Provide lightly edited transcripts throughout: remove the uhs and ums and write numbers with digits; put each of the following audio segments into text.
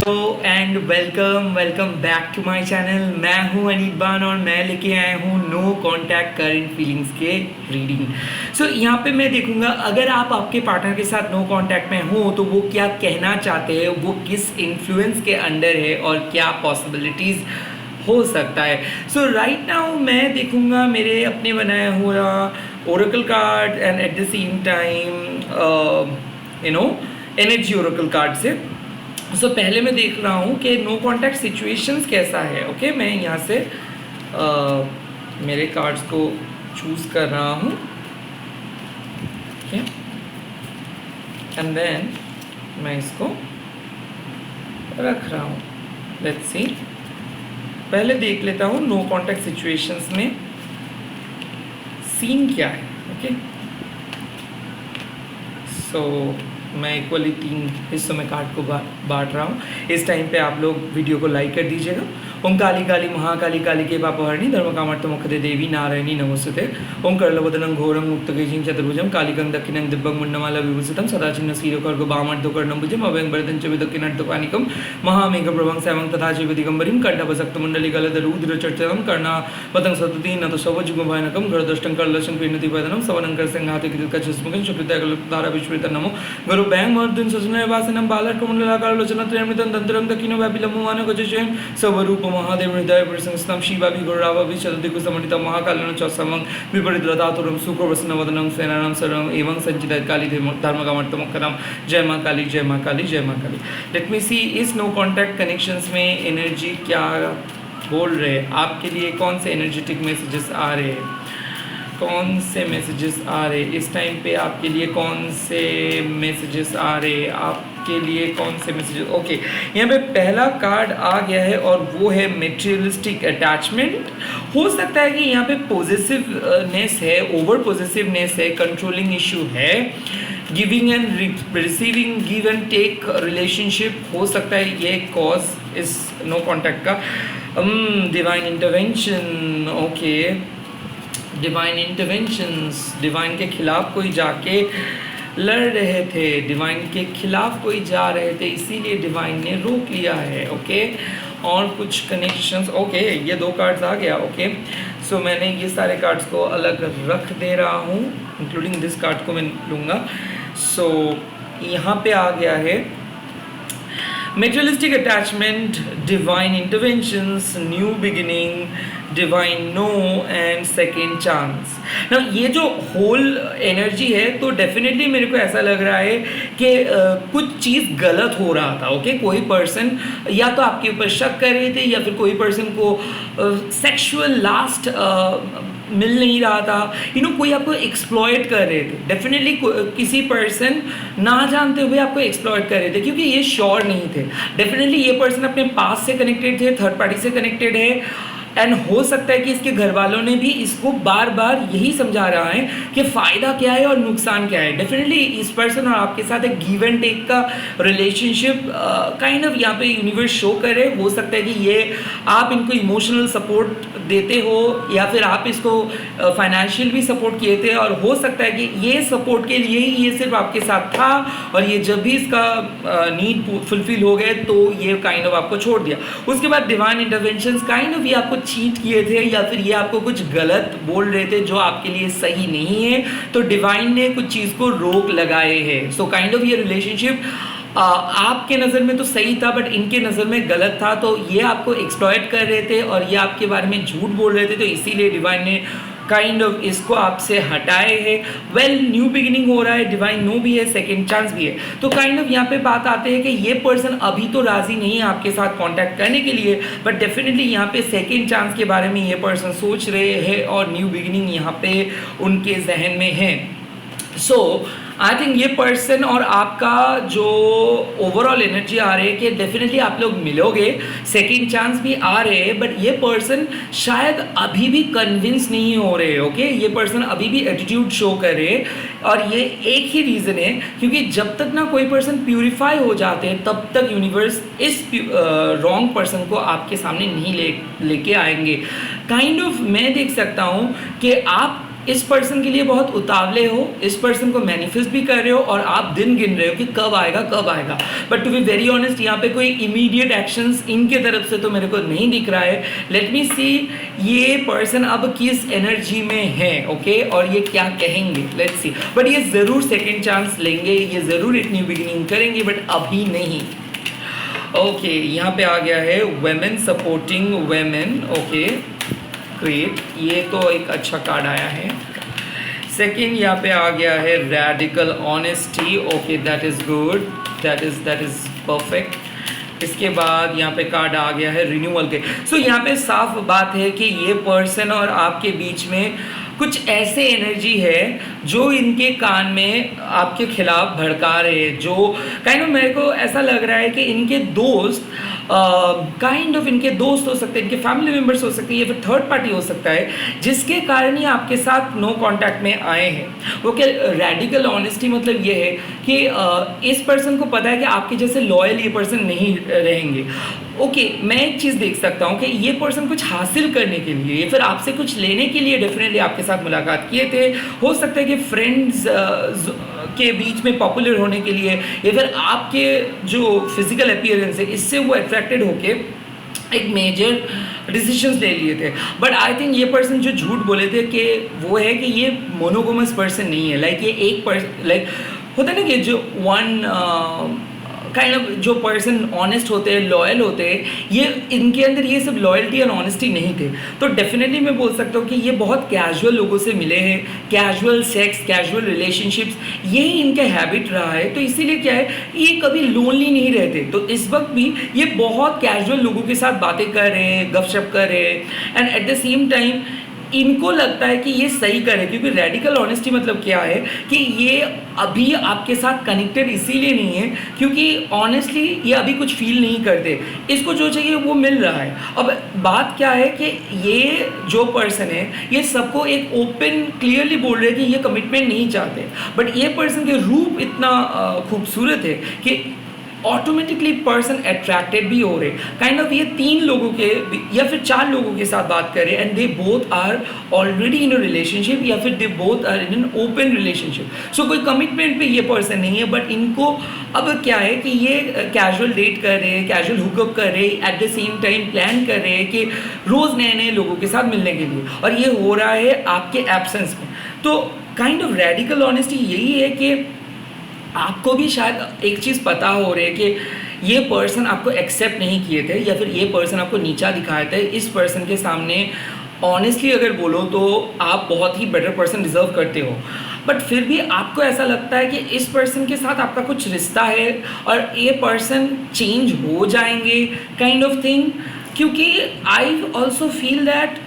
Hello and welcome back to my channel. मैं हूं अनीबान और मैं लेके आया हूं नो कांटेक्ट करंट फीलिंग्स के रीडिंग। सो यहाँ पे मैं देखूंगा अगर आप आपके पार्टनर के साथ नो कांटेक्ट में हो तो वो क्या कहना चाहते हैं, वो किस इन्फ्लुएंस के अंडर है और क्या पॉसिबिलिटीज़ हो सकता है। सो राइट नाउ मैं देखूंगा मेरे अपने बनाया हुआ Oracle card and at the same time energy Oracle card से। सो पहले मैं देख रहा हूँ कि नो कांटेक्ट सिचुएशंस कैसा है। ओके मैं यहाँ से मेरे कार्ड्स को चूज़ कर रहा हूँ। ओके एंड देन मैं इसको रख रहा हूँ। लेट्स सी, पहले देख लेता हूँ नो कांटेक्ट सिचुएशंस में सीन क्या है। ओके सो मैं इक्वली 3 हिस्सों में कार्ड को बांट रहा हूँ। इस टाइम पे आप लोग वीडियो को लाइक कर दीजिएगा। ओम काली काली महाकाली काली के पापहरणी धर्म कामर्थ मुखदे देवी नारायणी नमोस्तुते। ओम करलवदनं घोरं मुक्तकेशिं चतुर्भुजं कालिकं दक्षिणं दिव्यं मुंडमाला विभूषितं सदाचिन्ह शीरोकर्को वामर्धोकर्णं भुजं अभयं वरदं च विदक्किनर्धपानिकं महामेघप्रभं श्यामं तथा चैव दिगम्बरीं कण्ठपसक्तमण्डलिगलधरूद्रचर्चितं कर्णावतं सतती न तो सवजुगभयानकं गरुदष्टं करलशं क्रीणतिपदनं सवनं करसंघातिकचस्मुखं शुक्रितागलधारा विश्वरित नमो गुरु बैंग मर्दन सजनय वासनं बालर्कमण्डलाकार लोचनत्रयमितं दन्तरं दक्षिणो व्यापिलमुवानो गजशयं स्वरूप महादेव हृदय प्रसंस्तं शिवाभि गुरुरावभि चतुर्दिक्समण्डितं महाकालेन च समं विपरीतरतातुरं सुखवसनवदनं सेनानां सर्वं एवं संचितकाली धर्मकामर्थमोक्षदं। जय माँ काली जय माँ काली जय माँ काली। लेट मी सी इस नो कॉन्टैक्ट कनेक्शंस में एनर्जी क्या बोल रहे हैं आपके लिए, कौन से एनर्जेटिक मैसेजेस आ रहे हैं, कौन से मैसेजेस आ रहे इस टाइम पे आपके लिए, कौन से मैसेजेस आ रहे आपके लिए, कौन से मैसेजेस। ओके यहाँ पे पहला कार्ड आ गया है और वो है मेटेरियलिस्टिक अटैचमेंट। हो सकता है कि यहाँ पे पॉजिटिवनेस है, ओवर पॉजिटिवनेस है, कंट्रोलिंग इशू है, giving and receiving, give and take relationship हो सकता है ये कॉज इस नो कॉन्टैक्ट का। Divine intervention. Okay divine interventions, divine के खिलाफ कोई जाके लड़ रहे थे, डिवाइन के खिलाफ कोई जा रहे थे, इसीलिए डिवाइन ने रोक लिया है। ओके और कुछ कनेक्शंस। ओके ये 2 कार्ड्स आ गया। ओके सो मैंने ये सारे कार्ड्स को अलग रख दे रहा हूँ, इंक्लूडिंग दिस कार्ड को मैं लूँगा। सो यहाँ पे आ गया है materialistic attachment, divine interventions, new beginning, divine no and second chance. ना ये जो होल एनर्जी है तो डेफिनेटली मेरे को ऐसा लग रहा है कि कुछ चीज़ गलत हो रहा था। ओके कोई पर्सन या तो आपके ऊपर शक कर रहे थे या फिर कोई पर्सन को सेक्सुअल लास्ट मिल नहीं रहा था, कोई आपको एक्सप्लॉयट कर रहे थे। डेफिनेटली किसी पर्सन ना जानते हुए आपको एक्सप्लॉयट कर रहे थे क्योंकि ये श्योर नहीं थे। डेफिनेटली ये पर्सन अपने पास से कनेक्टेड थे, थर्ड पार्टी से कनेक्टेड है एंड हो सकता है कि इसके घर वालों ने भी इसको बार बार यही समझा रहा है कि फ़ायदा क्या है और नुकसान क्या है। डेफिनेटली इस पर्सन और आपके साथ एक गिव एंड टेक का रिलेशनशिप काइंड ऑफ यहाँ पे यूनिवर्स शो करे। हो सकता है कि ये आप इनको इमोशनल सपोर्ट देते हो या फिर आप इसको फाइनेंशियल भी सपोर्ट किए थे और हो सकता है कि ये सपोर्ट के लिए ही ये सिर्फ आपके साथ था और ये जब भी इसका नीड फुलफिल हो गए तो ये काइंड ऑफ आपको छोड़ दिया। उसके बाद डिवाइन इंटरवेंशंस काइंड ऑफ ये आपको चीट किए थे या फिर ये आपको कुछ गलत बोल रहे थे जो आपके लिए सही नहीं है, तो डिवाइन ने कुछ चीज़ को रोक लगाए हैं। सो काइंड ऑफ ये रिलेशनशिप आपके नज़र में तो सही था बट इनके नज़र में गलत था, तो ये आपको एक्सप्लॉयट कर रहे थे और ये आपके बारे में झूठ बोल रहे थे, तो इसीलिए डिवाइन ने काइंड ऑफ इसको आपसे हटाए हैं। वेल न्यू बिगिनिंग हो रहा है, डिवाइन नो भी है, सेकेंड चांस भी है, तो काइंड ऑफ यहाँ पे बात आते हैं कि ये पर्सन अभी तो राजी नहीं है आपके साथ कांटेक्ट करने के लिए बट डेफिनेटली यहाँ पे सेकेंड चांस के बारे में ये पर्सन सोच रहे हैं और न्यू बिगिनिंग यहाँ पे उनके जहन में है। सो आई थिंक ये पर्सन और आपका जो ओवरऑल एनर्जी आ रही है कि डेफिनेटली आप लोग मिलोगे, सेकेंड चांस भी आ रहे हैं बट ये पर्सन शायद अभी भी कन्विंस नहीं हो रहे। ओके ये पर्सन अभी भी एटीट्यूड शो कर रहे हैं और ये एक ही रीज़न है क्योंकि जब तक ना कोई पर्सन प्यूरिफाई हो जाते हैं तब तक यूनिवर्स इस रॉन्ग पर्सन को आपके सामने नहीं लेके आएंगे। काइंड ऑफ मैं देख सकता हूँ कि आप इस पर्सन के लिए बहुत उतावले हो, इस पर्सन को मैनिफेस्ट भी कर रहे हो और आप दिन गिन रहे हो कि कब आएगा कब आएगा। But to be very honest यहाँ पे कोई इमीडिएट एक्शंस इनके तरफ से तो मेरे को नहीं दिख रहा है। लेट मी सी ये पर्सन अब किस एनर्जी में है, ओके, और ये क्या कहेंगे, लेट्स सी। बट ये ज़रूर सेकेंड चांस लेंगे, ये ज़रूर एक न्यू बिगिनिंग करेंगे, बट अभी नहीं। ओके, यहाँ पे आ गया है women supporting women, okay great, ये तो एक अच्छा कार्ड आया है। सेकेंड यहाँ पे आ गया है radical honesty, okay that is good, that is perfect. इसके बाद यहाँ पे कार्ड आ गया है रिन्यूअल के। सो यहाँ पे साफ बात है कि ये पर्सन और आपके बीच में कुछ ऐसे एनर्जी है जो इनके कान में आपके खिलाफ भड़का रहे हैं, जो काइंड ऑफ मेरे को ऐसा लग रहा है कि इनके दोस्त इनके दोस्त हो सकते हैं, इनके फैमिली मेम्बर्स हो सकते हैं, या फिर थर्ड पार्टी हो सकता है जिसके कारण ही आपके साथ नो कांटेक्ट में आए हैं। वो क्या रैडिकल ऑनेस्टी मतलब ये है कि इस पर्सन को पता है कि आपके जैसे लॉयल ये पर्सन नहीं रहेंगे। ओके, मैं एक चीज़ देख सकता हूँ कि ये पर्सन कुछ हासिल करने के लिए या फिर आपसे कुछ लेने के लिए डेफिनेटली आपके साथ मुलाकात किए थे। हो सकता है कि फ्रेंड्स के बीच में पॉपुलर होने के लिए या फिर आपके जो फिजिकल अपीयरेंस है इससे वो अट्रैक्टेड होके एक मेजर डिसीजंस ले लिए थे। बट आई थिंक ये पर्सन जो झूठ बोले थे कि वो है कि ये मोनोगोमस पर्सन नहीं है। लाइक ये एक पर्सन, लाइक होता है ना कि जो वन काइंड ऑफ जो पर्सन ऑनेस्ट होते हैं, लॉयल होते हैं, ये इनके अंदर ये सब लॉयल्टी और ऑनेस्टी नहीं थे। तो डेफिनेटली मैं बोल सकता हूँ कि ये बहुत कैजुअल लोगों से मिले हैं, कैजुअल सेक्स, कैजुअल रिलेशनशिप्स, यही इनका हैबिट रहा है। तो इसीलिए क्या है, ये कभी लोनली नहीं रहते। तो इस वक्त भी ये बहुत कैजुअल लोगों के साथ बातें कर रहे हैं, गपशप कर रहे हैं, and at the same time इनको लगता है कि ये सही करे। क्योंकि रेडिकल ऑनेस्टी मतलब क्या है कि ये अभी आपके साथ कनेक्टेड इसीलिए नहीं है क्योंकि ऑनेस्टली ये अभी कुछ फील नहीं करते, इसको जो चाहिए वो मिल रहा है। अब बात क्या है कि ये जो पर्सन है ये सबको एक ओपन क्लियरली बोल रहे हैं कि ये कमिटमेंट नहीं चाहते, बट ये पर्सन के रूप इतना खूबसूरत है कि ऑटोमेटिकली पर्सन अट्रैक्टेड भी हो रहे। काइंड ऑफ ये 3 लोगों के या फिर 4 लोगों के साथ बात करें and they both are already in a relationship या फिर they both are in an open relationship. So कोई कमिटमेंट पे ये पर्सन नहीं है, बट इनको अब क्या है कि ये कैजुअल डेट कर रहे हैं, कैजुअल हुकअप कर रहे हैं, at the same time plan कर रहे हैं कि रोज़ नए नए लोगों के साथ मिलने के लिए, और ये हो रहा है आपके एब्सेंस में। तो काइंड ऑफ रेडिकल ऑनेस्टी यही है कि आपको भी शायद एक चीज़ पता हो रही है कि ये पर्सन आपको एक्सेप्ट नहीं किए थे या फिर ये पर्सन आपको नीचा दिखाए थे। इस पर्सन के सामने ऑनेस्टली अगर बोलो तो आप बहुत ही बेटर पर्सन डिज़र्व करते हो, बट फिर भी आपको ऐसा लगता है कि इस पर्सन के साथ आपका कुछ रिश्ता है और ये पर्सन चेंज हो जाएंगे काइंड ऑफ थिंग। क्योंकि I also feel that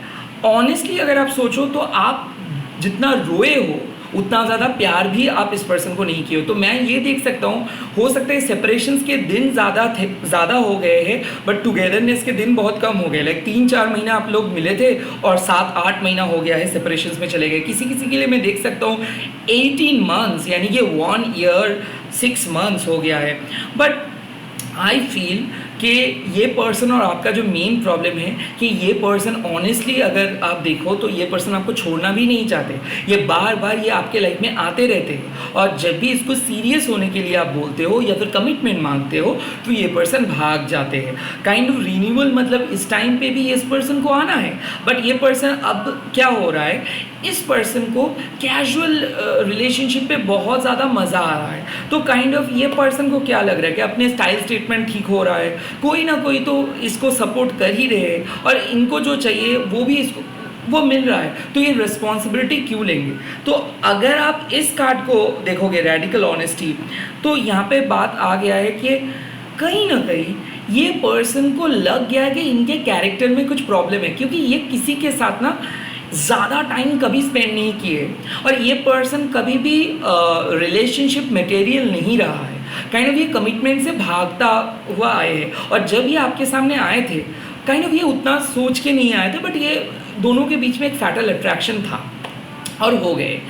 honestly अगर आप सोचो तो आप जितना रोए हो उतना ज़्यादा प्यार भी आप इस पर्सन को नहीं किए हो। तो मैं ये देख सकता हूँ, हो सकता है सेपरेशंस के दिन ज़्यादा हो गए हैं बट टुगेदरनेस के दिन बहुत कम हो गए। लाइक 3-4 महीना आप लोग मिले थे और 7-8 महीना हो गया है सेपरेशंस में चले गए। किसी किसी के लिए मैं देख सकता हूँ 18 मंथ्स यानी कि 1 ईयर 6 मंथ्स हो गया है। बट आई फील कि ये पर्सन और आपका जो मेन प्रॉब्लम है कि ये पर्सन ऑनेस्टली अगर आप देखो तो ये पर्सन आपको छोड़ना भी नहीं चाहते। ये बार बार ये आपके लाइफ में आते रहते हैं और जब भी इसको सीरियस होने के लिए आप बोलते हो या फिर कमिटमेंट मांगते हो तो ये पर्सन भाग जाते हैं। काइंड ऑफ रिन्यूअल मतलब इस टाइम पे भी इस पर्सन को आना है, बट ये पर्सन अब क्या हो रहा है, इस पर्सन को कैजुअल रिलेशनशिप पे बहुत ज़्यादा मज़ा आ रहा है। तो काइंड ऑफ ये पर्सन को क्या लग रहा है कि अपने स्टाइल स्टेटमेंट ठीक हो रहा है, कोई ना कोई तो इसको सपोर्ट कर ही रहे हैं और इनको जो चाहिए वो भी इसको वो मिल रहा है, तो ये रिस्पॉन्सिबिलिटी क्यों लेंगे। तो अगर आप इस कार्ड को देखोगे रेडिकल ऑनेस्टी, तो यहाँ पे बात आ गया है कि कहीं ना कहीं ये पर्सन को लग गया है कि इनके कैरेक्टर में कुछ प्रॉब्लम है, क्योंकि ये किसी के साथ ना ज़्यादा टाइम कभी स्पेंड नहीं किए और ये पर्सन कभी भी रिलेशनशिप मटेरियल नहीं रहा है। काइंड ऑफ ये कमिटमेंट से भागता हुआ आए हैं और जब ये आपके सामने आए थे काइंड ऑफ ये उतना सोच के नहीं आए थे, बट ये दोनों के बीच में एक फैटल अट्रैक्शन था। और हो गए।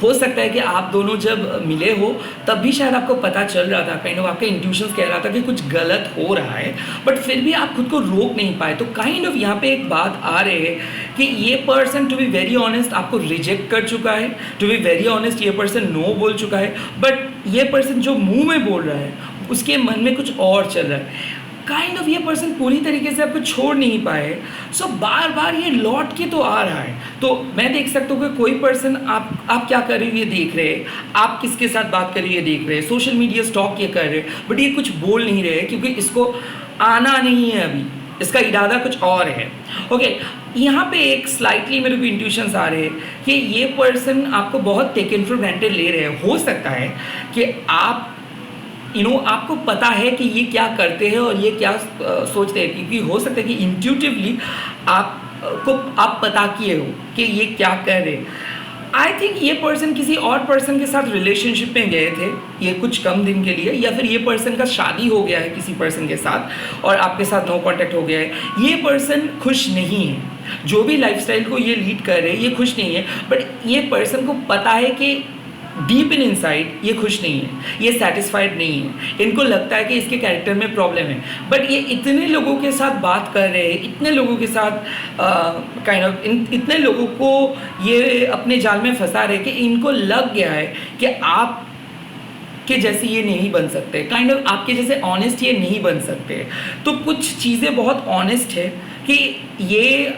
हो सकता है कि आप दोनों जब मिले हो तब भी शायद आपको पता चल रहा था, काइंड ऑफ आपका इंट्यूशंस कह रहा था कि कुछ गलत हो रहा है, बट फिर भी आप खुद को रोक नहीं पाए। तो काइंड ऑफ यहाँ पे एक बात आ रही है कि ये person to be very honest आपको रिजेक्ट कर चुका है, टू बी वेरी ऑनेस्ट ये पर्सन नो बोल चुका है, बट ये पर्सन जो मुंह में बोल रहा है उसके मन में कुछ और चल रहा है। काइंड ऑफ ये पर्सन पूरी तरीके से आपको छोड़ नहीं पाए, सो बार बार ये लौट के तो आ रहा है। तो मैं देख सकता हूँ कि कोई पर्सन आप क्या कर रहे हो ये देख रहे हैं, आप किसके साथ बात कर रहे हो ये देख रहे हैं, सोशल मीडिया स्टॉक ये कर रहे हैं, बट ये कुछ बोल नहीं रहे क्योंकि इसको आना नहीं है अभी, इसका इरादा कुछ और है। ओके, यहाँ पे एक स्लाइटली मेरे को इंट्यूशंस आ रहे हैं कि ये पर्सन आपको बहुत टेकन फॉर ग्रांटेड ले रहे हैं। हो सकता है कि आप आपको पता है कि ये क्या करते हैं और ये क्या सोचते हैं, क्योंकि हो सकता है कि इंट्यूटिवली आप पता किए हो कि ये क्या कर रहे हैं। आई थिंक ये पर्सन किसी और पर्सन के साथ रिलेशनशिप में गए थे ये कुछ कम दिन के लिए, या फिर ये पर्सन का शादी हो गया है किसी पर्सन के साथ और आपके साथ नो कांटेक्ट हो गया है। ये पर्सन खुश नहीं है, जो भी लाइफस्टाइल को ये लीड कर रहे हैं ये खुश नहीं है, बट ये पर्सन को पता है कि डीप इन इनसाइड ये खुश नहीं है, ये सेटिस्फाइड नहीं है, इनको लगता है कि इसके कैरेक्टर में प्रॉब्लम है, बट ये इतने लोगों के साथ बात कर रहे हैं, इतने लोगों के साथ काइंड ऑफ इतने लोगों को ये अपने जाल में फंसा रहे कि इनको लग गया है कि आप के जैसे ये नहीं बन सकते, काइंड ऑफ आपके जैसे ऑनेस्ट ये नहीं बन सकते। तो कुछ चीज़ें बहुत ऑनेस्ट है कि ये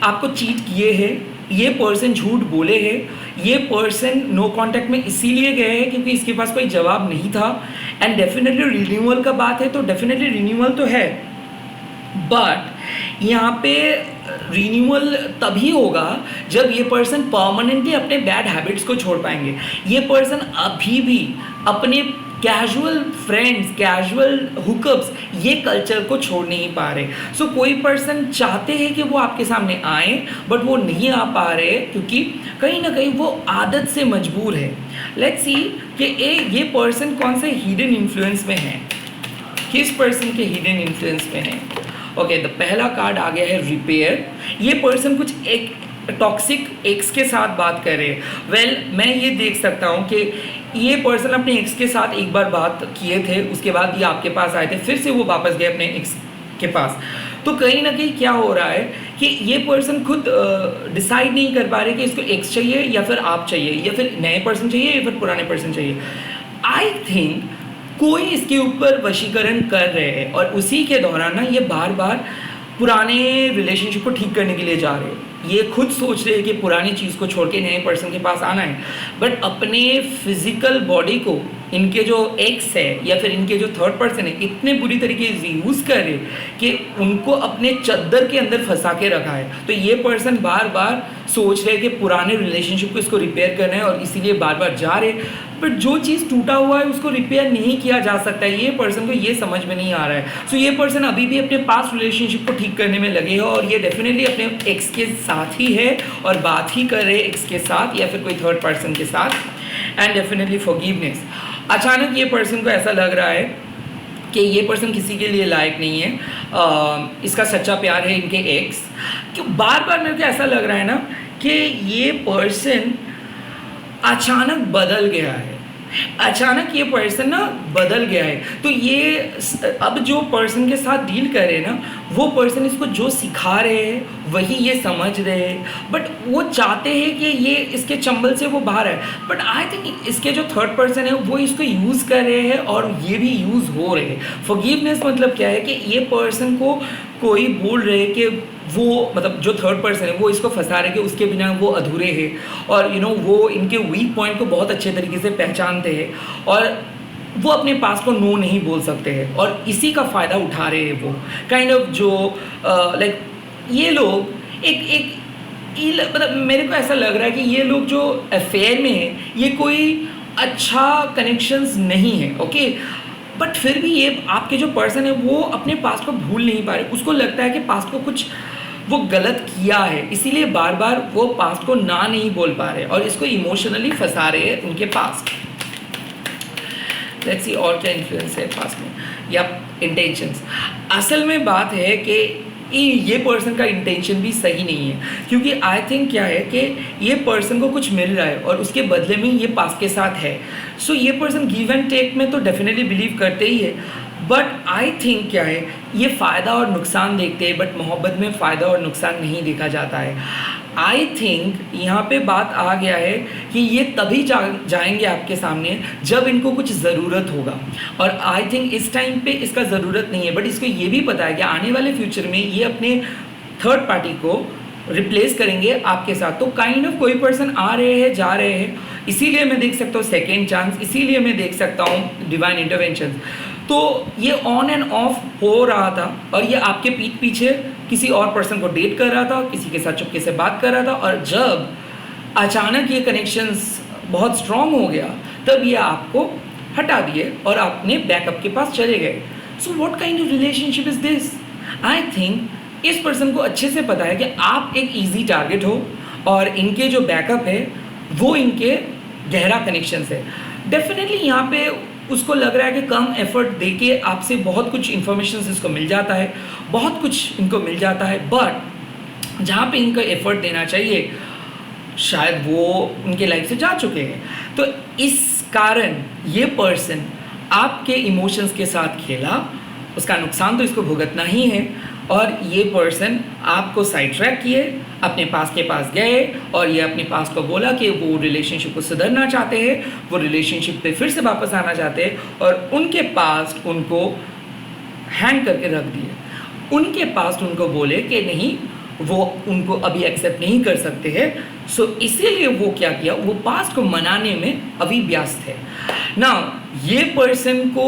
आपको चीट किए हैं, ये पर्सन झूठ बोले हैं, ये पर्सन नो कांटेक्ट में इसीलिए गए हैं क्योंकि इसके पास कोई जवाब नहीं था। एंड डेफिनेटली रिन्यूअल का बात है तो डेफिनेटली रिन्यूअल तो है, बट यहाँ पे रिन्यूअल तभी होगा जब ये पर्सन परमानेंटली अपने बैड हैबिट्स को छोड़ पाएंगे। ये पर्सन अभी भी अपने कैजुअल फ्रेंड्स, कैजुअल हुकअप्स, ये कल्चर को छोड़ नहीं पा रहे। सो कोई पर्सन चाहते हैं कि वो आपके सामने आए बट वो नहीं आ पा रहे क्योंकि कहीं ना कहीं वो आदत से मजबूर है। लेट्स सी कि ये पर्सन कौन से हिडन इन्फ्लुएंस में है, किस पर्सन के हिडन इन्फ्लुएंस में है। ओके, तो पहला कार्ड आ गया है रिपेयर। ये पर्सन कुछ एक टॉक्सिक एक्स के साथ बात कर रहे हैं। वेल, मैं ये देख सकता हूँ कि ये पर्सन अपने एक्स के साथ एक बार बात किए थे, उसके बाद ये आपके पास आए थे, फिर से वो वापस गए अपने एक्स के पास। तो कहीं ना कहीं क्या हो रहा है कि ये पर्सन खुद डिसाइड नहीं कर पा रहे कि इसको एक्स चाहिए या फिर आप चाहिए या फिर नए पर्सन चाहिए या फिर पुराने पर्सन चाहिए। आई थिंक कोई इसके ऊपर वशीकरण कर रहे हैं और उसी के दौरान ना ये बार बार पुराने रिलेशनशिप को ठीक करने के लिए जा रहे हैं। ये खुद सोच रहे हैं कि पुरानी चीज़ को छोड़ के नए पर्सन के पास आना है, बट अपने फिजिकल बॉडी को इनके जो एक्स है या फिर इनके जो थर्ड पर्सन है इतने बुरी तरीके से यूज़ कर रहे कि उनको अपने चद्दर के अंदर फंसा के रखा है। तो ये पर्सन बार बार सोच रहे कि पुराने रिलेशनशिप को इसको रिपेयर करना है और इसीलिए बार बार जा रहे, बट जो चीज़ टूटा हुआ है उसको रिपेयर नहीं किया जा सकता है। ये पर्सन को ये समझ में नहीं आ रहा है। सो ये पर्सन अभी भी अपने पास्ट रिलेशनशिप को ठीक करने में लगे हैं और ये डेफिनेटली अपने एक्स के साथ ही है और बात ही कर रहे हैं एक्स के साथ या फिर कोई थर्ड पर्सन के साथ। And definitely forgiveness. अचानक ये पर्सन को ऐसा लग रहा है कि ये पर्सन किसी के लिए लायक नहीं है, इसका सच्चा प्यार है इनके एक्स। क्यों बार बार मेरे को ऐसा लग रहा है ना कि ये पर्सन अचानक बदल गया है, अचानक ये पर्सन ना बदल गया है। तो ये अब जो पर्सन के साथ डील कर रहे हैं ना वो पर्सन इसको जो सिखा रहे हैं वही ये समझ रहे हैं, बट वो चाहते हैं कि ये इसके चंबल से वो बाहर है। बट आई थिंक इसके जो थर्ड पर्सन है वो इसको यूज़ कर रहे हैं और ये भी यूज़ हो रहे हैं। फॉरगिवनेस मतलब क्या है कि ये पर्सन को कोई बोल रहे हैं कि वो मतलब जो थर्ड पर्सन है वो इसको फंसा रहे कि उसके बिना वो अधूरे हैं और वो इनके वीक पॉइंट को बहुत अच्छे तरीके से पहचानते हैं और वो अपने पास को नो नहीं बोल सकते हैं और इसी का फ़ायदा उठा रहे हैं। वो काइंड ऑफ जो लाइक ये लोग एक मतलब मेरे को ऐसा लग रहा है कि ये लोग जो अफेयर में हैं ये कोई अच्छा कनेक्शंस नहीं है। ओके, बट फिर भी ये आपके जो पर्सन है वो अपने पास्ट को भूल नहीं पा रहे, उसको लगता है कि पास्ट को कुछ वो गलत किया है, इसीलिए बार बार वो पास्ट को ना नहीं बोल पा रहे और इसको इमोशनली फंसा रहे हैं उनके पास्ट। लेट्स सी और क्या इन्फ्लुएंस है पास्ट में या इंटेंशंस। असल में बात है कि ये पर्सन का इंटेंशन भी सही नहीं है, क्योंकि आई थिंक क्या है कि ये पर्सन को कुछ मिल रहा है और उसके बदले में ये पास के साथ है। सो ये पर्सन गिव एंड टेक में तो डेफिनेटली बिलीव करते ही है, बट आई थिंक क्या है, ये फ़ायदा और नुकसान देखते हैं, बट मोहब्बत में फ़ायदा और नुकसान नहीं देखा जाता है। आई थिंक यहाँ पे बात आ गया है कि ये तभी जाएंगे आपके सामने जब इनको कुछ ज़रूरत होगा, और आई थिंक इस टाइम पे इसका ज़रूरत नहीं है, बट इसको ये भी पता है कि आने वाले फ्यूचर में ये अपने थर्ड पार्टी को रिप्लेस करेंगे आपके साथ। तो काइंड ऑफ कोई पर्सन आ रहे हैं जा रहे हैं, इसीलिए मैं देख सकता हूँ सेकेंड चांस, इसीलिए मैं देख सकता हूँ डिवाइन इंटरवेंशन। तो ये ऑन एंड ऑफ हो रहा था, और ये आपके पीठ पीछे किसी और पर्सन को डेट कर रहा था, किसी के साथ चुपके से बात कर रहा था, और जब अचानक ये कनेक्शंस बहुत स्ट्रांग हो गया तब ये आपको हटा दिए और अपने बैकअप के पास चले गए। So what kind of relationship is this? I think इस पर्सन को अच्छे से पता है कि आप एक ईजी टारगेट हो, और इनके जो बैकअप है वो इनके गहरा कनेक्शन है। डेफिनेटली यहाँ पे उसको लग रहा है कि कम एफर्ट देके आपसे बहुत कुछ इन्फॉर्मेशन इसको मिल जाता है, बहुत कुछ इनको मिल जाता है, बट जहाँ पे इनको एफर्ट देना चाहिए शायद वो उनके लाइफ से जा चुके हैं। तो इस कारण ये पर्सन आपके इमोशंस के साथ खेला, उसका नुकसान तो इसको भुगतना ही है, और ये पर्सन आपको साइड ट्रैक किए, अपने पास के पास गए, और ये अपने पास को बोला कि वो रिलेशनशिप को सुधरना चाहते हैं, वो रिलेशनशिप पे फिर से वापस आना चाहते हैं, और उनके पास उनको हैंग करके रख दिए। उनके पास उनको बोले कि नहीं, वो उनको अभी एक्सेप्ट नहीं कर सकते हैं। सो इसीलिए वो क्या किया, वो पास्ट को मनाने में अभी व्यस्त है ना। ये पर्सन को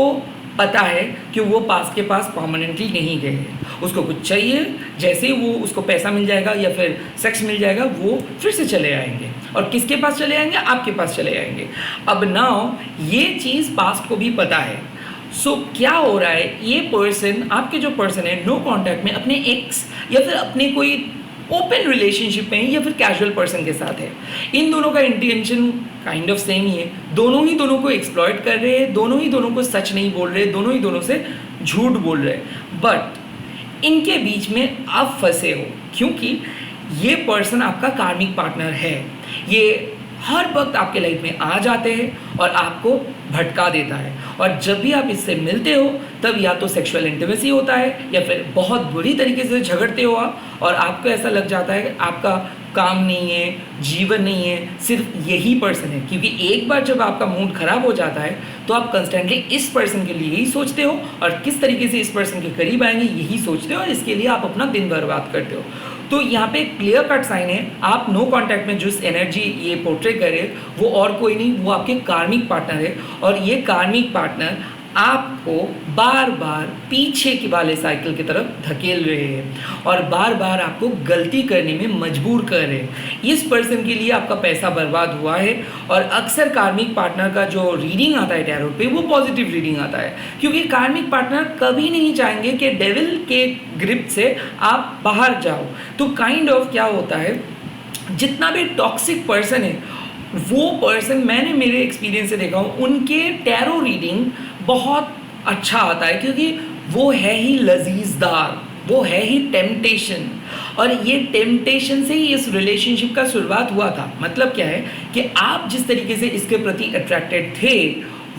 पता है कि वो पास के पास परमानेंटली नहीं गए हैं, उसको कुछ चाहिए, जैसे ही वो उसको पैसा मिल जाएगा या फिर सेक्स मिल जाएगा वो फिर से चले आएंगे, और किसके पास चले आएंगे? आपके पास चले आएंगे। अब नाउ ये चीज़ पास्ट को भी पता है। सो क्या हो रहा है, ये पर्सन, आपके जो पर्सन है, नो कॉन्टैक्ट में अपने एक्स या फिर अपने कोई ओपन रिलेशनशिप में या फिर कैजुअल पर्सन के साथ है। इन दोनों का इंटेंशन काइंड ऑफ सेम ही है, दोनों ही दोनों को एक्सप्लॉइट कर रहे हैं, दोनों ही दोनों को सच नहीं बोल रहे, दोनों ही दोनों से झूठ बोल रहे हैं, बट इनके बीच में आप फंसे हो, क्योंकि ये पर्सन आपका कार्मिक पार्टनर है। ये हर वक्त आपके लाइफ में आ जाते हैं और आपको भटका देता है, और जब भी आप इससे मिलते हो तब या तो सेक्सुअल इंटीमेसी होता है या फिर बहुत बुरी तरीके से झगड़ते हो आप, और आपको ऐसा लग जाता है कि आपका काम नहीं है, जीवन नहीं है, सिर्फ यही पर्सन है। क्योंकि एक बार जब आपका मूड खराब हो जाता है तो आप कंस्टेंटली इस पर्सन के लिए ही सोचते हो, और किस तरीके से इस पर्सन के करीब आएंगे यही सोचते हो, और इसके लिए आप अपना दिन बर्बाद करते हो। तो यहाँ पे क्लियर कट साइन है, आप नो कांटेक्ट में जिस एनर्जी ये पोर्ट्रे करे वो और कोई नहीं, वो आपके कार्मिक पार्टनर है, और ये कार्मिक पार्टनर आपको बार बार पीछे की वाले साइकिल की तरफ धकेल रहे हैं और बार बार आपको गलती करने में मजबूर कर रहे हैं। इस पर्सन के लिए आपका पैसा बर्बाद हुआ है, और अक्सर कार्मिक पार्टनर का जो रीडिंग आता है टैरो पे वो पॉजिटिव रीडिंग आता है, क्योंकि कार्मिक पार्टनर कभी नहीं चाहेंगे कि डेविल के ग्रिप से आप बाहर जाओ। तो काइंड ऑफ क्या होता है, जितना भी टॉक्सिक पर्सन है वो पर्सन, मैंने मेरे एक्सपीरियंस से देखा हूँ, उनके टैरो रीडिंग बहुत अच्छा आता है, क्योंकि वो है ही लजीजदार, वो है ही टेम्पटेशन, और ये टेम्पटेशन से ही इस रिलेशनशिप का शुरुआत हुआ था। मतलब क्या है कि आप जिस तरीके से इसके प्रति अट्रैक्टेड थे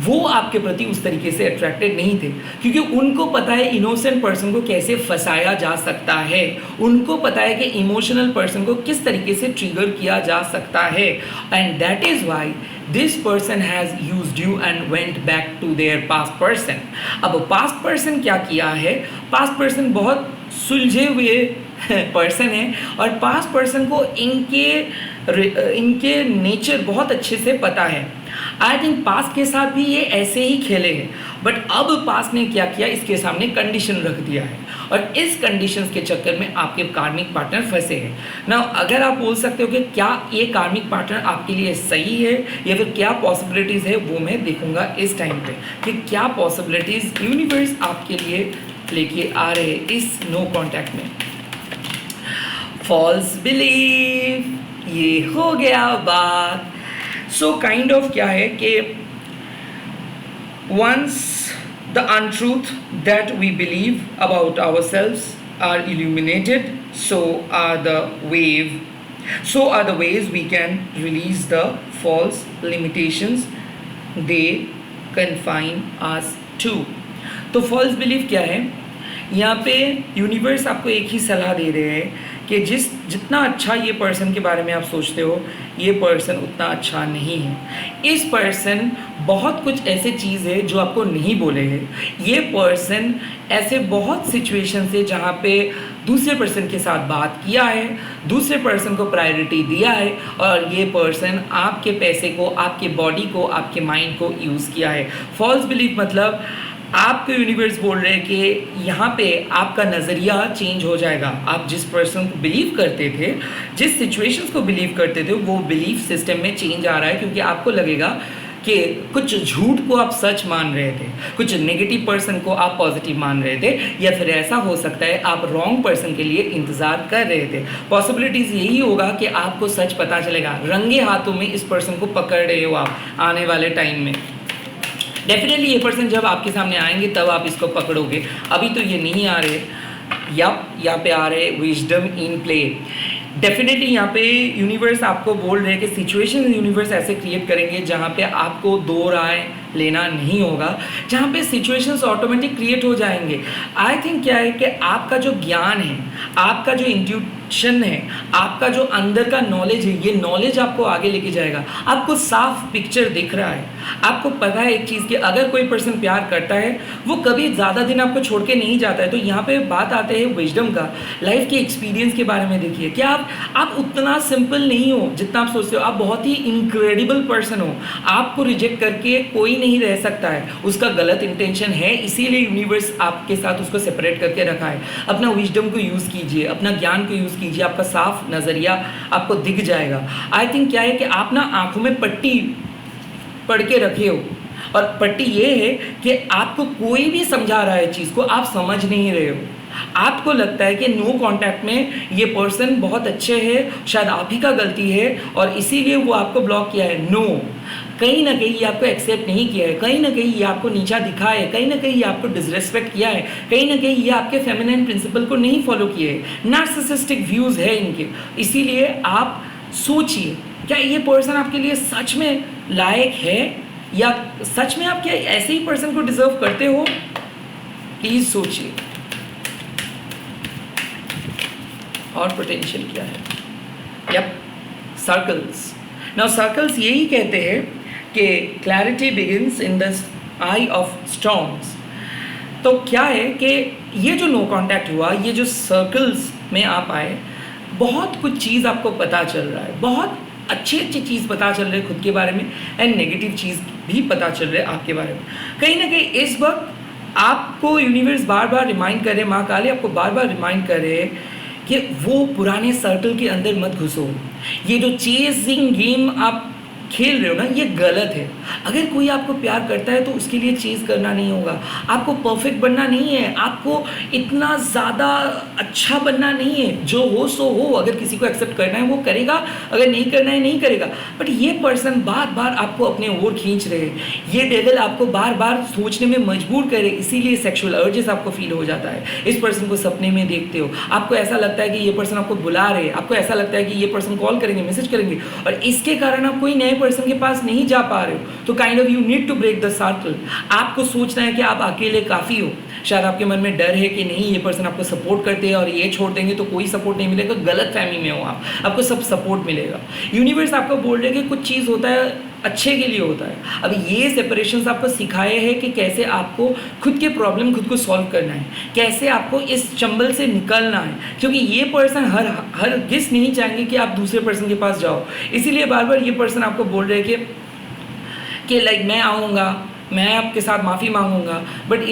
वो आपके प्रति उस तरीके से अट्रैक्टेड नहीं थे, क्योंकि उनको पता है इनोसेंट पर्सन को कैसे फंसाया जा सकता है, उनको पता है कि इमोशनल पर्सन को किस तरीके से ट्रिगर किया जा सकता है, and that is why this person has used you and went back to their past person. अब पास्ट पर्सन क्या किया है, पास्ट पर्सन बहुत सुलझे हुए पर्सन है, और पास्ट पर्सन को इनके नेचर बहुत अच्छे से पता है। आई थिंक पास्ट के साथ भी ये ऐसे ही खेले हैं, बट अब पास्ट ने क्या किया, इसके सामने कंडीशन रख दिया है, और इस कंडीशंस के चक्कर में आपके कार्मिक पार्टनर फंसे हैं ना। अगर आप बोल सकते हो कि क्या ये कार्मिक पार्टनर आपके लिए सही है या फिर क्या पॉसिबिलिटीज़ है, वो मैं देखूंगा इस टाइम पे कि क्या पॉसिबिलिटीज़ यूनिवर्स आपके लिए लेके आ रहे हैं इस नो कॉन्टैक्ट में। फॉल्स बिलीव, ये हो गया बात। सो काइंड ऑफ क्या है कि once the untruth that we believe about ourselves are illuminated, so are the wave. So are the ways we can release the false limitations they confine us to. तो false belief क्या है? यहाँ पे universe आपको एक ही सलाह दे रहे हैं कि जितना अच्छा ये पर्सन के बारे में आप सोचते हो, ये पर्सन उतना अच्छा नहीं है। इस पर्सन बहुत कुछ ऐसे चीज़ है जो आपको नहीं बोलेंगे। ये पर्सन ऐसे बहुत सिचुएशन से जहाँ पे दूसरे पर्सन के साथ बात किया है, दूसरे पर्सन को प्रायोरिटी दिया है, और ये पर्सन आपके पैसे को, आपके बॉडी को, आपके माइंड को यूज़ किया है। फॉल्स बिलीफ मतलब आपको यूनिवर्स बोल रहे हैं कि यहाँ पे आपका नज़रिया चेंज हो जाएगा। आप जिस पर्सन को बिलीव करते थे, जिस सिचुएशंस को बिलीव करते थे, वो बिलीफ सिस्टम में चेंज आ रहा है, क्योंकि आपको लगेगा कि कुछ झूठ को आप सच मान रहे थे, कुछ नेगेटिव पर्सन को आप पॉजिटिव मान रहे थे, या फिर ऐसा हो सकता है आप रॉन्ग पर्सन के लिए इंतज़ार कर रहे थे। पॉसिबिलिटीज़ यही होगा कि आपको सच पता चलेगा, रंगे हाथों में इस पर्सन को पकड़ रहे हो आप आने वाले टाइम में। डेफिनेटली ये पर्सन जब आपके सामने आएंगे तब आप इसको पकड़ोगे, अभी तो ये नहीं आ रहे। यहाँ पे आ रहे विजडम इन प्ले। डेफिनेटली यहाँ पे यूनिवर्स आपको बोल रहे हैं कि सिचुएशन यूनिवर्स ऐसे क्रिएट करेंगे जहाँ पे आपको दो राय लेना नहीं होगा, जहाँ पे सिचुएशंस ऑटोमेटिक क्रिएट हो जाएंगे। आई थिंक क्या है कि आपका जो ज्ञान है, आपका जो इंट्यूशन है, आपका जो अंदर का नॉलेज है, ये नॉलेज आपको आगे लेके जाएगा। आपको साफ पिक्चर दिख रहा है, आपको पता है एक चीज़ कि अगर कोई पर्सन प्यार करता है वो कभी ज़्यादा दिन आपको छोड़ के नहीं जाता है। तो यहाँ पे बात आते हैं विजडम का, लाइफ के एक्सपीरियंस के बारे में। देखिए कि आप उतना सिंपल नहीं हो जितना आप सोचते हो, आप बहुत ही इनक्रेडिबल पर्सन हो। आपको रिजेक्ट करके कोई नहीं रह सकता है, उसका गलत इंटेंशन है, इसीलिए यूनिवर्स आपके साथ उसको सेपरेट करके रखा है। अपना विजडम को यूज़ कीजिए, अपना ज्ञान को यूज़ कीजिए, आपका साफ नज़रिया आपको दिख जाएगा। आई थिंक क्या है कि आप ना आंखों में पट्टी पढ़ के रखे हो, और पट्टी ये है कि आपको कोई भी समझा रहा है चीज़ को, आप समझ नहीं रहे हो। आपको लगता है कि नो कांटेक्ट में ये पर्सन बहुत अच्छे है, शायद आप ही का गलती है और इसीलिए वो आपको ब्लॉक किया है। नो, कहीं ना कहीं ये आपको एक्सेप्ट नहीं किया है, कहीं ना कहीं ये आपको नीचा दिखा है, कहीं ना कहीं ये आपको डिसरेस्पेक्ट किया है, कहीं ना कहीं ये आपके फेमिनिन प्रिंसिपल को नहीं फॉलो किए है। नार्सिसिस्टिक व्यूज़ है इनके। इसीलिए आप सोचिए, क्या ये पर्सन आपके लिए सच में लायक है, या सच में आप क्या ऐसे ही पर्सन को डिजर्व करते हो? प्लीज़ सोचिए। और पोटेंशियल क्या है? Yup, circles. नाउ सर्कल्स यही कहते हैं कि clarity begins in the I of storms. तो क्या है कि ये जो नो कांटेक्ट हुआ, ये जो सर्कल्स में आप आए, बहुत कुछ चीज़ आपको पता चल रहा है, बहुत अच्छी चीज़ पता चल रही है खुद के बारे में, एंड नेगेटिव चीज़ भी पता चल रही है आपके बारे में। कहीं ना कहीं इस वक्त आपको यूनिवर्स बार बार रिमाइंड करे, माँ काली आपको बार बार रिमाइंड करे कि वो पुराने सर्कल के अंदर मत घुसो। ये जो चेजिंग गेम आप खेल रहे हो ना, ये गलत है। अगर कोई आपको प्यार करता है तो उसके लिए चेज़ करना नहीं होगा, आपको परफेक्ट बनना नहीं है, आपको इतना ज़्यादा अच्छा बनना नहीं है। जो हो सो हो, अगर किसी को एक्सेप्ट करना है वो करेगा, अगर नहीं करना है नहीं करेगा। बट ये पर्सन बार बार आपको अपने ओर खींच रहे हैं, ये डेविल आपको बार बार सोचने में मजबूर करे, इसीलिए सेक्शुअल अर्जेस आपको फील हो जाता है। इस पर्सन को सपने में देखते हो, आपको ऐसा लगता है कि ये पर्सन आपको बुला रहे हैं, आपको ऐसा लगता है कि ये पर्सन कॉल करेंगे, मैसेज करेंगे, और इसके कारण आप कोई नए पर्सन के पास नहीं जा पा रहे हो। तो kind of you need to break the circle. आपको सोचना है कि आप अकेले काफ़ी हो। शायद आपके मन में डर है कि नहीं, ये पर्सन आपको सपोर्ट करते हैं और ये छोड़ देंगे तो कोई सपोर्ट नहीं मिलेगा। गलत फहमी में हो आप, आपको सब सपोर्ट मिलेगा। यूनिवर्स आपको बोल रहे हैं कि कुछ चीज़ होता है अच्छे के लिए होता है। अब ये सेपरेशंस आपको सिखाए हैं कि कैसे आपको खुद के प्रॉब्लम खुद को सॉल्व करना है, कैसे आपको इस चंबल से निकलना है, क्योंकि ये पर्सन हर गिस नहीं चाहेंगे कि आप दूसरे पर्सन के पास जाओ। इसीलिए बार बार ये पर्सन आपको बोल रहे हैं कि लाइक मैं आऊँगा, मैं आपके साथ माफ़ी मांगूंगा, बट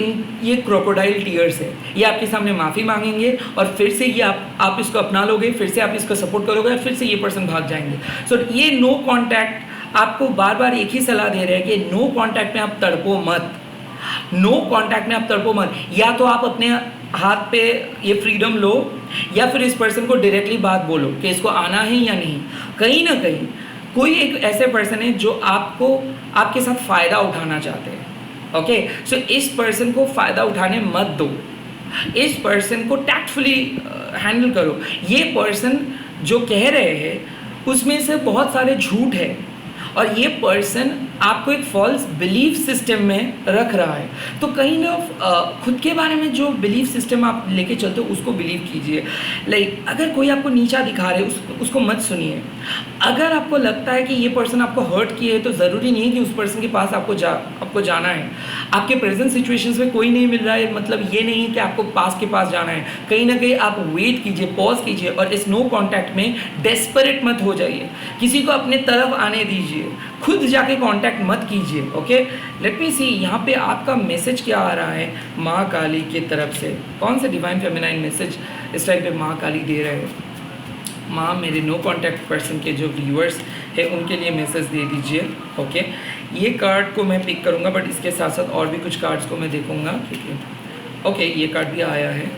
ये क्रोकोडाइल टीयर्स है। ये आपके सामने माफ़ी मांगेंगे और फिर से ये आप इसको अपना लोगे, फिर से आप इसको सपोर्ट करोगे और फिर से ये पर्सन भाग जाएंगे। सो ये नो कॉन्टैक्ट आपको बार बार एक ही सलाह दे रहे हैं कि नो कॉन्टैक्ट में आप तड़पो मत, नो कॉन्टैक्ट में आप तड़पो मत। या तो आप अपने हाथ पे ये फ्रीडम लो, या फिर इस पर्सन को डायरेक्टली बात बोलो कि इसको आना है या नहीं। कहीं ना कहीं कोई एक ऐसे पर्सन है जो आपके साथ फ़ायदा उठाना चाहते हैं। ओके, सो इस पर्सन को फ़ायदा उठाने मत दो। इस पर्सन को टैक्टफुली हैंडल करो। ये पर्सन जो कह रहे हैं उसमें से बहुत सारे झूठ है और ये पर्सन आपको एक फॉल्स बिलीफ सिस्टम में रख रहा है। तो काइंड ऑफ खुद के बारे में जो बिलीफ सिस्टम आप लेके चलते हो उसको बिलीव कीजिए। लाइक अगर कोई आपको नीचा दिखा रहे है उसको मत सुनिए। अगर आपको लगता है कि ये पर्सन आपको हर्ट किए है तो ज़रूरी नहीं है कि उस पर्सन के पास आपको जाना है। आपके प्रेजेंट सिचुएशंस में कोई नहीं मिल रहा है मतलब ये नहीं है कि आपको पास के पास जाना है। कहीं ना कहीं आप वेट कीजिए, पॉज कीजिए और इस नो कॉन्टैक्ट में डेस्परेट मत हो जाइए। किसी को अपने तरफ आने दीजिए, खुद जाके कांटेक्ट मत कीजिए। ओके, लेट मी सी यहाँ पे आपका मैसेज क्या आ रहा है माँ काली की तरफ से। कौन से डिवाइन फेमिनाइन मैसेज इस टाइम पे माँ काली दे रहे हैं? माँ मेरे नो कांटेक्ट पर्सन के जो व्यूअर्स है उनके लिए मैसेज दे दीजिए। ओके, ये कार्ड को मैं पिक करूँगा बट इसके साथ साथ और भी कुछ कार्ड्स को मैं देखूँगा क्योंकि ओके ये कार्ड भी आया है।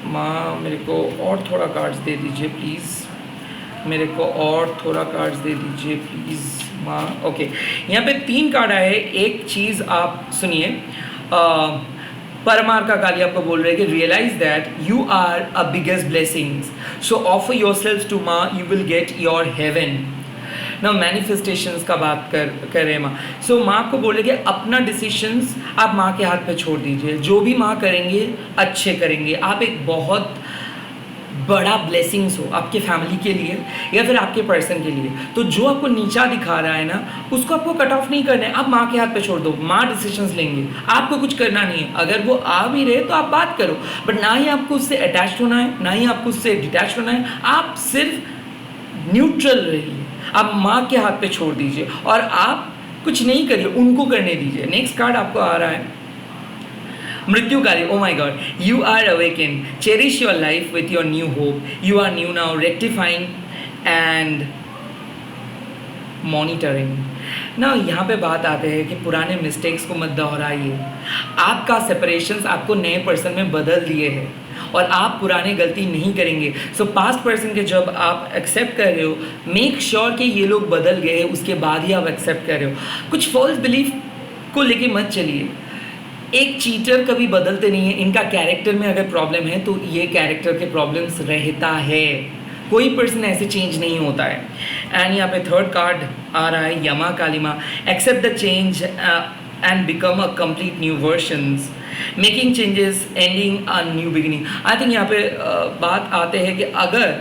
माँ मेरे को और थोड़ा कार्ड्स दे दीजिए प्लीज़, मेरे को और थोड़ा कार्ड्स दे दीजिए प्लीज़ माँ। ओके, यहाँ पे 3 कार्ड आए। एक चीज़ आप सुनिए, परमार का काली आपको बोल रहे हैं कि realize that you are a biggest blessings, so offer yourself to माँ, you will get your heaven. ना मैनिफेस्टेशंस का बात कर रहे हैं माँ। सो माँ आपको बोल रहे कि अपना डिसीशंस आप माँ के हाथ पे छोड़ दीजिए। जो भी माँ करेंगे अच्छे करेंगे। आप एक बहुत बड़ा ब्लेसिंग्स हो आपके फैमिली के लिए या फिर आपके पर्सन के लिए। तो जो आपको नीचा दिखा रहा है ना उसको आपको कट ऑफ नहीं करना है। आप माँ के हाथ पे छोड़ दो, माँ डिसीजंस लेंगे, आपको कुछ करना नहीं है। अगर वो आ भी रहे तो आप बात करो बट ना ही आपको उससे अटैच होना है ना ही आपको उससे डिटैच होना है। आप सिर्फ न्यूट्रल रहिए, आप माँ के हाथ पे छोड़ दीजिए और आप कुछ नहीं करिए, उनको करने दीजिए। नेक्स्ट कार्ड आपको आ रहा है मृत्युकारी। Oh my God, you are awaken, cherish your life with your new hope, you are new now, rectifying and monitoring. ना यहाँ पे बात आते हैं कि पुराने मिस्टेक्स को मत दोहराइए। आपका सेपरेशंस आपको नए पर्सन में बदल दिए हैं और आप पुराने गलती नहीं करेंगे। सो पास्ट पर्सन के जब आप एक्सेप्ट कर रहे हो मेक श्योर कि ये लोग बदल गए उसके बाद ही आप एक्सेप्ट कर रहे हो। कुछ फॉल्स बिलीफ को लेके मत चलिए। एक चीटर कभी बदलते नहीं है। इनका कैरेक्टर में अगर प्रॉब्लम है तो ये कैरेक्टर के प्रॉब्लम्स रहता है, कोई पर्सन ऐसे चेंज नहीं होता है। एंड यहाँ पे 3rd कार्ड आ रहा है यमा काली माँ, accept the change and become a complete new versions, making changes, ending a new beginning. I think यहाँ पे बात आते हैं कि अगर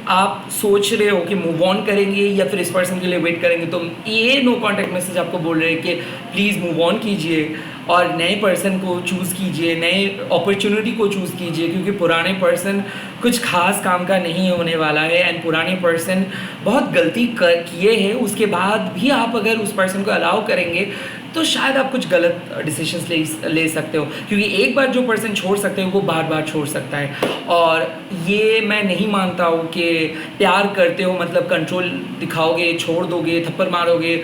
आप सोच रहे हो कि मूव ऑन करेंगे या फिर इस पर्सन के लिए वेट करेंगे तो ये नो कॉन्टैक्ट मैसेज आपको बोल रहे हैं कि प्लीज़ मूव ऑन कीजिए और नए पर्सन को चूज़ कीजिए, नए अपॉर्चुनिटी को चूज़ कीजिए क्योंकि पुराने पर्सन कुछ खास काम का नहीं होने वाला है। एंड पुराने पर्सन बहुत गलती किए हैं, उसके बाद भी आप अगर उस पर्सन को अलाउ करेंगे तो शायद आप कुछ गलत डिसीजंस ले सकते हो क्योंकि एक बार जो पर्सन छोड़ सकते हो वो बार बार छोड़ सकता है। और ये मैं नहीं मानता हूँ कि प्यार करते हो मतलब कंट्रोल दिखाओगे, छोड़ दोगे, थप्पड़ मारोगे,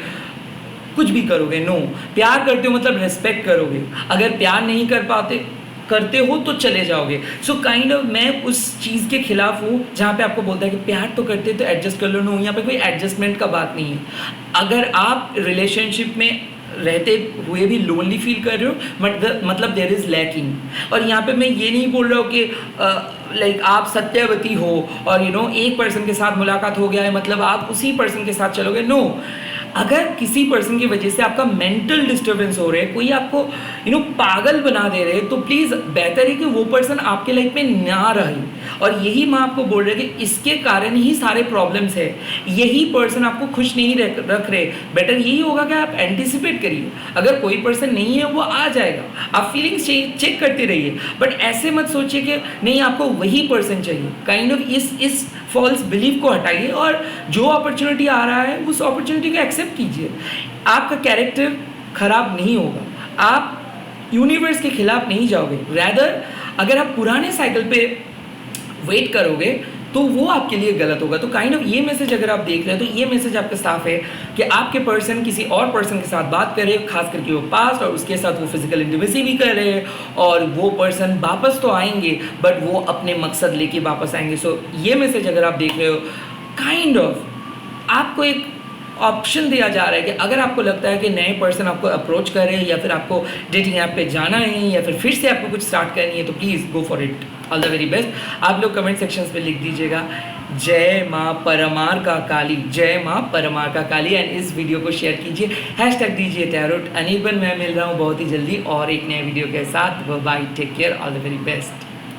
कुछ भी करोगे। नो, प्यार करते हो मतलब रिस्पेक्ट करोगे। अगर प्यार नहीं करते हो तो चले जाओगे। सो काइंड ऑफ मैं उस चीज़ के खिलाफ हूँ जहाँ पे आपको बोलता है कि प्यार तो करते तो एडजस्ट कर लो। नो, यहाँ पे कोई एडजस्टमेंट का बात नहीं है। अगर आप रिलेशनशिप में रहते हुए भी लोनली फील कर रहे हो मतलब देयर इज़ लैकिंग। और यहाँ पे मैं ये नहीं बोल रहा हूँ कि लाइक आप सत्यवती हो और एक पर्सन के साथ मुलाकात हो गया है मतलब आप उसी पर्सन के साथ चलोगे। नो, अगर किसी पर्सन की वजह से आपका मेंटल डिस्टर्बेंस हो रहे है, कोई आपको पागल बना दे रहे, तो प्लीज़ बेहतर है कि वो पर्सन आपके लाइफ में ना रहे। और यही मैं आपको बोल रही कि इसके कारण ही सारे प्रॉब्लम्स है, यही पर्सन आपको खुश नहीं रख रहे। बेटर यही होगा कि आप एंटिसिपेट करिए। अगर कोई पर्सन नहीं है वो आ जाएगा, आप फीलिंग्स चेक करते रहिए बट ऐसे मत सोचिए कि नहीं आपको वही पर्सन चाहिए। काइंड ऑफ इस फॉल्स बिलीफ को हटाइए और जो अपॉर्चुनिटी आ रहा है उस अपॉर्चुनिटी को एक्सेप्ट कीजिए। आपका कैरेक्टर खराब नहीं होगा, आप यूनिवर्स के खिलाफ नहीं जाओगे। रैदर अगर आप पुराने साइकिल पे वेट करोगे तो वो आपके लिए गलत होगा। तो काइंड ऑफ ये मैसेज अगर आप देख रहे हैं तो ये मैसेज आपके साफ है कि आपके पर्सन किसी और पर्सन के साथ बात कर रहे हैं, खास करके वो पास्ट, और उसके साथ वो फिजिकल इंटीमेसी भी कर रहे हैं और वो पर्सन वापस तो आएंगे बट वो अपने मकसद लेके वापस आएंगे। सो ये मैसेज अगर आप देख रहे हो काइंड ऑफ आपको एक ऑप्शन दिया जा रहा है कि अगर आपको लगता है कि नए पर्सन आपको अप्रोच कर रहे हैं या फिर आपको डेटिंग ऐप पे जाना है या फिर से आपको कुछ स्टार्ट करनी है, तो please go for it. All the very best. आप लोग कमेंट सेक्शंस में लिख दीजिएगा जय माँ परमार का काली, जय माँ परमार का काली, एंड इस वीडियो को शेयर कीजिए, हैशटैग दीजिए टैरोट। अनिर्बन मैं मिल रहा हूँ बहुत ही जल्दी और एक नए वीडियो के साथ। Bye, take care, all the very best.